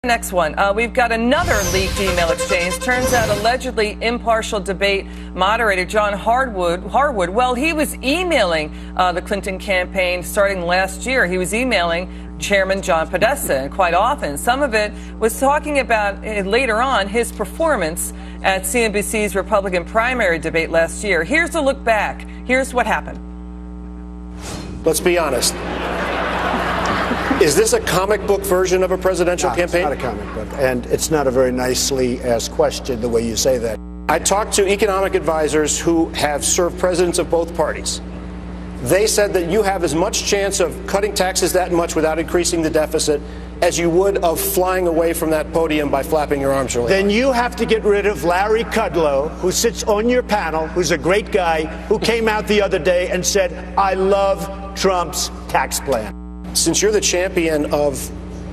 Next one. We've got another leaked email exchange. Turns out allegedly impartial debate moderator John Harwood, well, he was emailing the Clinton campaign starting last year. He was emailing Chairman John Podesta, and quite often. Some of it was talking about, later on, his performance at CNBC's Republican primary debate last year. Here's a look back. Here's what happened. Let's be honest. Is this a comic book version of a presidential campaign? It's not a comic book, and it's not a very nicely asked question the way you say that. I talked to economic advisors who have served presidents of both parties. They said that you have as much chance of cutting taxes that much without increasing the deficit as you would of flying away from that podium by flapping your arms really hard. Then you have to get rid of Larry Kudlow, who sits on your panel, who's a great guy, who came out the other day and said, I love Trump's tax plan. Since you're the champion of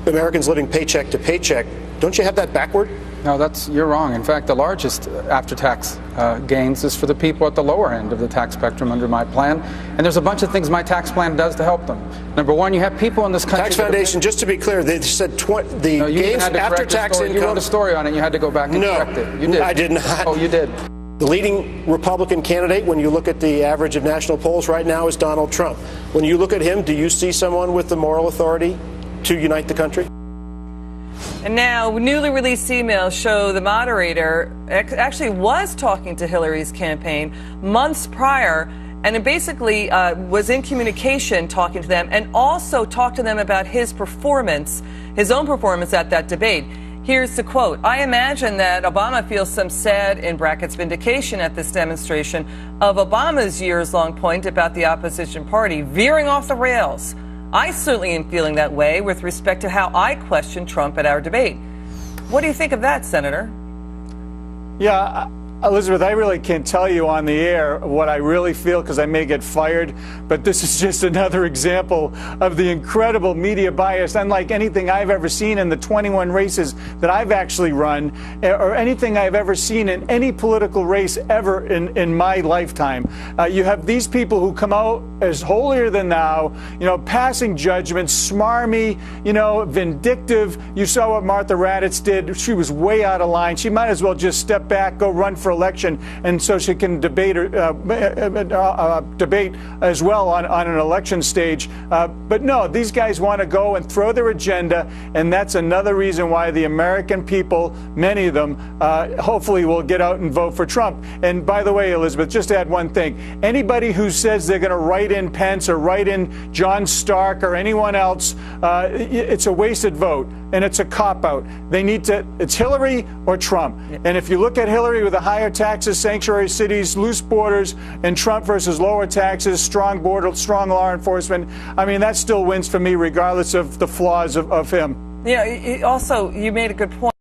Americans living paycheck to paycheck, don't you have that backward? No, you're wrong. In fact, the largest after-tax gains is for the people at the lower end of the tax spectrum under my plan. And there's a bunch of things my tax plan does to help them. Number one, you have people in this country. Tax Foundation, just to be clear, they said the gains after tax income. You wrote a story on it, and you had to go back and correct it. You did. I did not. Oh, you did. The leading Republican candidate, when you look at the average of national polls right now, is Donald Trump. When you look at him, do you see someone with the moral authority to unite the country? And now, newly released emails show the moderator actually was talking to Hillary's campaign months prior, and it basically was in communication talking to them, and also talked to them about his performance, his own performance at that debate. Here's the quote. I imagine that Obama feels some sad, in brackets, vindication at this demonstration of Obama's years-long point about the opposition party veering off the rails. I certainly am feeling that way with respect to how I questioned Trump at our debate. What do you think of that, Senator? Yeah, Elizabeth, I really can't tell you on the air what I really feel because I may get fired, but this is just another example of the incredible media bias, unlike anything I've ever seen in the 21 races that I've actually run, or anything I've ever seen in any political race ever in my lifetime. You have these people who come out as holier than thou, passing judgments, smarmy, vindictive. You saw what Martha Raddatz did. She was way out of line. She might as well just step back, go run for election, and so she can debate as well on an election stage. But no, these guys want to go and throw their agenda, and that's another reason why the American people, many of them, hopefully will get out and vote for Trump. And by the way, Elizabeth, just to add one thing, anybody who says they're going to write in Pence or write in John Stark or anyone else, it's a wasted vote, and it's a cop-out. It's Hillary or Trump. And if you look at Hillary with the higher taxes, sanctuary cities, loose borders, and Trump versus lower taxes, strong border, strong law enforcement, I mean, that still wins for me regardless of the flaws of him. Yeah, also, you made a good point.